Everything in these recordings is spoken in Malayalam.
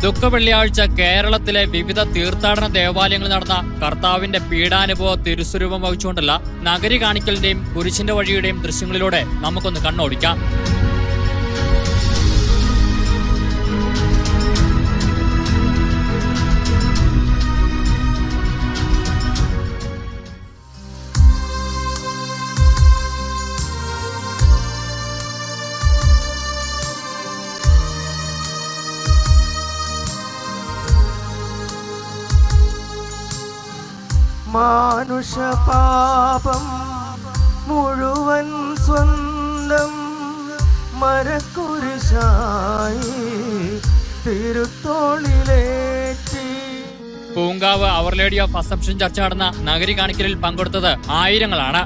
ദുഃഖവെള്ളിയാഴ്ച കേരളത്തിലെ വിവിധ തീർത്ഥാടന ദേവാലയങ്ങളിൽ നടന്ന കർത്താവിന്റെ പീഡാനുഭവ തിരുസ്വരൂപം വഹിച്ചുകൊണ്ടുള്ള നഗരി കാണിക്കലിന്റെയും കുരിശിന്റെ വഴിയുടെയും ദൃശ്യങ്ങളിലൂടെ നമുക്കൊന്ന് കണ്ണോടിക്കാം. മാനുഷപാപം മുഴുവൻ സ്വന്തം മരക്കുരിശായി തിരുത്തോളിലേറ്റി. പൂങ്കാവ് അവർ ലേഡി ഓഫ് അസംപ്ഷൻ ചർച്ച നടന്ന നഗരി കാണിക്കലിൽ പങ്കെടുത്തത് ആയിരങ്ങളാണ്.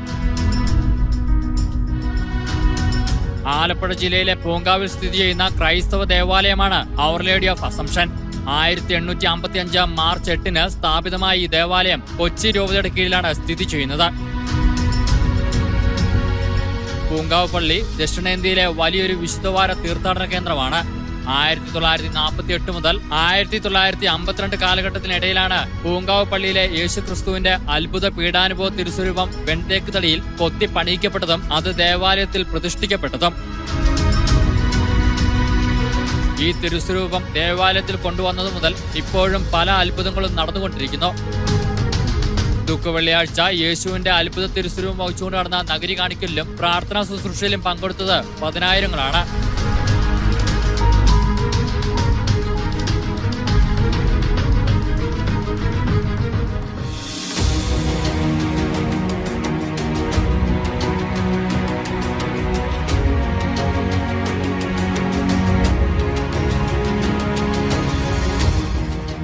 ആലപ്പുഴ ജില്ലയിലെ പൂങ്കാവിൽ സ്ഥിതി ചെയ്യുന്ന ക്രൈസ്തവ ദേവാലയമാണ് അവർ ലേഡി ഓഫ് അസംപ്ഷൻ. 1855 മാർച്ച് 8 സ്ഥാപിതമായ ഈ ദേവാലയം കൊച്ചി രൂപതയുടെ കീഴിലാണ് സ്ഥിതി ചെയ്യുന്നത്. പൂങ്കാവ് പള്ളി ദക്ഷിണേന്ത്യയിലെ വലിയൊരു വിശുദ്ധവാര തീർത്ഥാടന കേന്ദ്രമാണ്. 1948 മുതൽ 1952 കാലഘട്ടത്തിനിടയിലാണ് പൂങ്കാവ് പള്ളിയിലെ യേശുക്രിസ്തുവിന്റെ അത്ഭുത പീഡാനുഭവ തിരുസ്വരൂപം വെൺതേക്ക് തടിയിൽ കൊത്തി പണിയിക്കപ്പെട്ടതും അത് ദേവാലയത്തിൽ പ്രതിഷ്ഠിക്കപ്പെട്ടതും. ഈ തിരുസ്വരൂപം ദേവാലയത്തിൽ കൊണ്ടുവന്നതു മുതൽ ഇപ്പോഴും പല അത്ഭുതങ്ങളും നടന്നുകൊണ്ടിരിക്കുന്നു. ദുഃഖവെള്ളിയാഴ്ച യേശുവിന്റെ അത്ഭുത തിരുസ്വരൂപം വഹിച്ചുകൊണ്ട് നടന്ന നഗരി കാണിക്കലിലും പ്രാർത്ഥനാ ശുശ്രൂഷയിലും പങ്കെടുത്തത് പതിനായിരങ്ങളാണ്.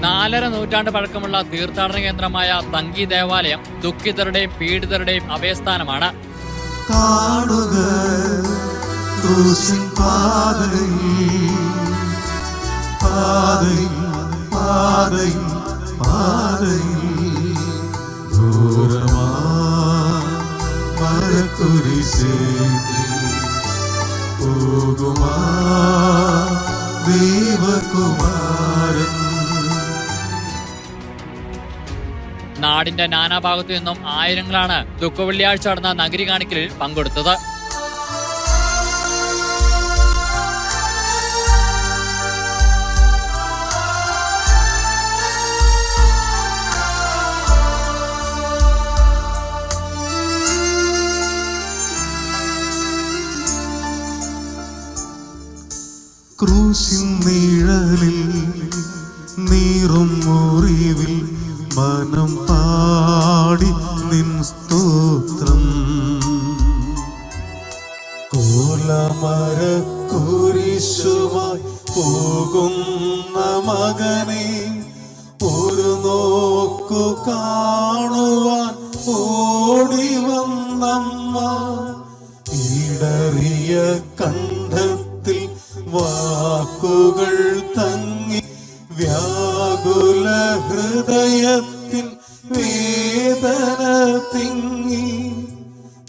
നാലര നൂറ്റാണ്ട് പഴക്കമുള്ള തീർത്ഥാടന കേന്ദ്രമായ തങ്കി ദേവാലയം ദുഃഖിതരുടെയും പീഡിതരുടെയും അഭയസ്ഥാനമാണ്. നാടിന്റെ നാനാഭാഗത്തു നിന്നും ആയിരങ്ങളാണ് ദുഃഖവെള്ളിയാഴ്ച നടന്ന നഗരി കാണിക്കലിൽ പങ്കെടുത്തത്. ക്രൂശിൻ നിഴലിൽ നീറും മുറിവിൽ മനം പാടി നിൻ സ്തോത്രം. കോലമര കുരിശുമായി പോകുന്ന മകനെ ഒരു നോക്കു കാണുവാൻ ഓടി വന്നമ്മ. ഇടറിയ കണ്ഠത്തിൽ വാക്കുകൾ തങ്ങി വ്യാകുല ഹൃദയത്തിൻ വേദന തിങ്ങി.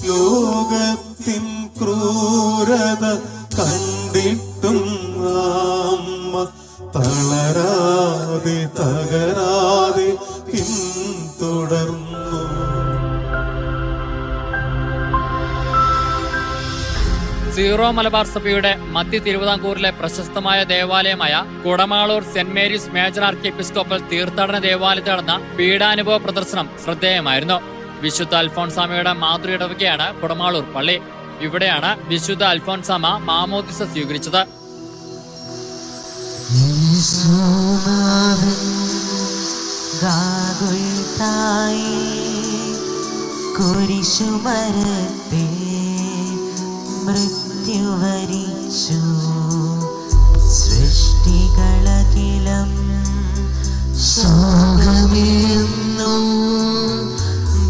ലോകത്തിൻ ക്രൂരത കണ്ടിട്ടും അമ്മ തളരാതെ തകരാതെ പിന്തുടർന്നു. സീറോ മലബാർ സഭയുടെ മധ്യ തിരുവിതാംകൂറിലെ പ്രശസ്തമായ ദേവാലയമായ Kudamaloor saint Mary's major archiepiscopal തീർത്ഥാടന ദേവാലയത്തിൽ നടന്ന പീഡാനുഭവ പ്രദർശനം ശ്രദ്ധേയമായിരുന്നു. വിശുദ്ധ അൽഫോൻസാമയുടെ മാതൃ ഇടവകയാണ് കുടമാളൂർ പള്ളി. ഇവിടെയാണ് വിശുദ്ധ അൽഫോൻസാമ മാമോദിസ സ്വീകരിച്ചത്. മൃത്യുവരിച്ചു സൃഷ്ടികളകിലം സോഗമേന്നു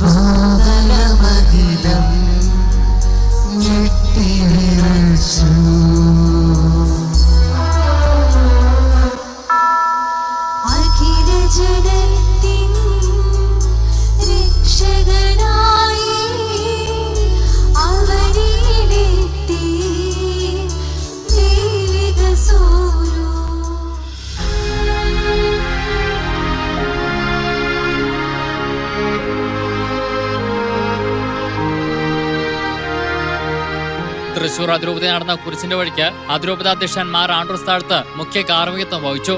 ബോധനമകിലം ഞെട്ടിവിറച്ചു. അഖില ജനത്തിൻ രക്ഷകനായി തൃശൂർ അതിരൂപത നടന്ന കുരിശിന്റെ വഴിക്ക് അതിരൂപതാധ്യക്ഷൻ മാർ ആൻഡ്രൂസ് താഴത്ത് മുഖ്യ കാർമ്മികത്വം വഹിച്ചു.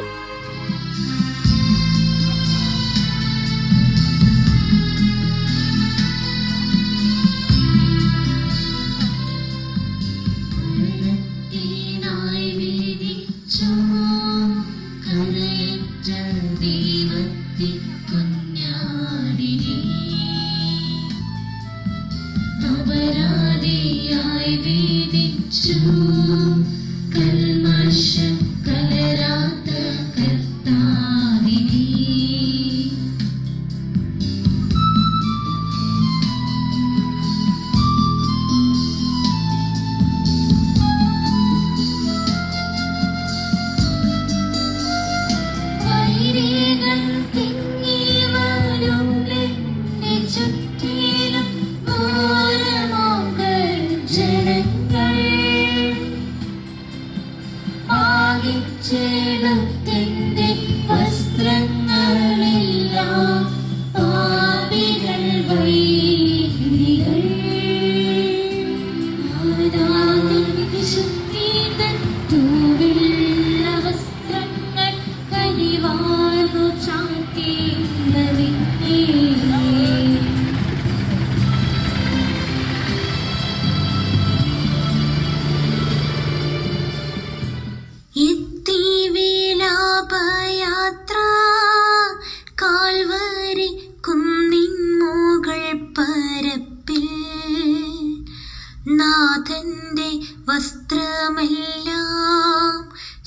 നാഥന്റെ വസ്ത്രമെല്ലാം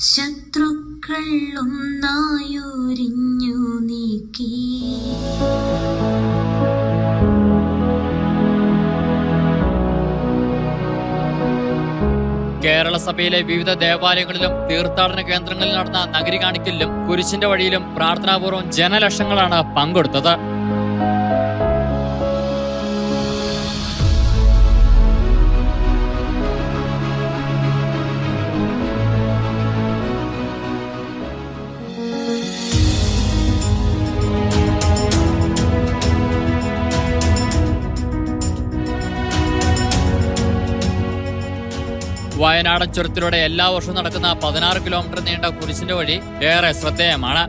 ശത്രുക്കൾ ഒന്നായൊരിഞ്ഞു നീക്കി. കേരള സഭയിലെ വിവിധ ദേവാലയങ്ങളിലും തീർത്ഥാടന കേന്ദ്രങ്ങളിൽ നടന്ന നഗരി കാണിക്കലിലും കുരിശിന്റെ വഴിയിലും പ്രാർത്ഥനാപൂർവ്വം ജനലക്ഷങ്ങളാണ് പങ്കെടുത്തത്. വയനാടൻ ചുരത്തിലൂടെ എല്ലാ വർഷവും നടക്കുന്ന 16 കിലോമീറ്റർ നീണ്ട കുരിശിന്റെ വഴി ഏറെ ശ്രദ്ധേയമാണ്.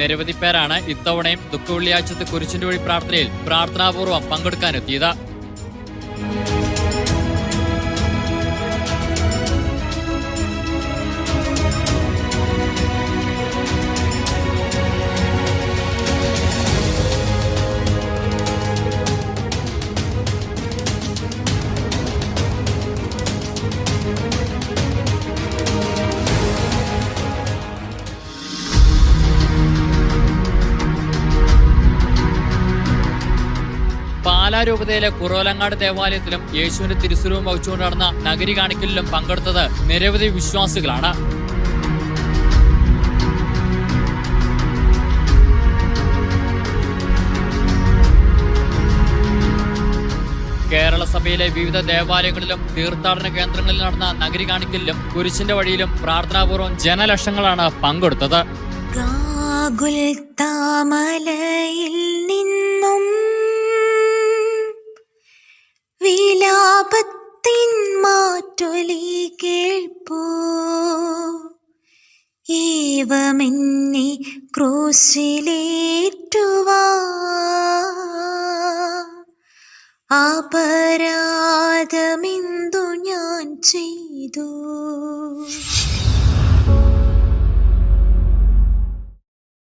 നിരവധി പേരാണ് ഇത്തവണയും ദുഃഖവെള്ളിയാഴ്ചത്തെ കുരിശിന്റെ വഴി പ്രാർത്ഥനയിൽ പ്രാർത്ഥനാപൂർവ്വം പങ്കെടുക്കാനെത്തിയത്. പാലാരൂപതയിലെ കുറോലങ്ങാട് ദേവാലയത്തിലും യേശുവിന്റെ തിരുസ്വരൂപം വഹിച്ചുകൊണ്ട് നടന്ന നഗരി കാണിക്കലിലും പങ്കെടുത്തത് നിരവധി വിശ്വാസികളാണ്. കേരള സഭയിലെ വിവിധ ദേവാലയങ്ങളിലും തീർത്ഥാടന കേന്ദ്രങ്ങളിൽ നടന്ന നഗരി കാണിക്കലിലും കുരിശിന്റെ വഴിയിലും പ്രാർത്ഥനാപൂർവ്വം ജനലക്ഷങ്ങളാണ് പങ്കെടുത്തത്. ഗാഗുൽത്താമലയിൽ നിന്നും വിലാപത്തിൻ മാറ്റൊലി കേൾപ്പൂ, ഏവമെന്നെ ക്രൂശിലേറ്റുവാ, അപരാധമെന്തു ഞാൻ ചെയ്തു.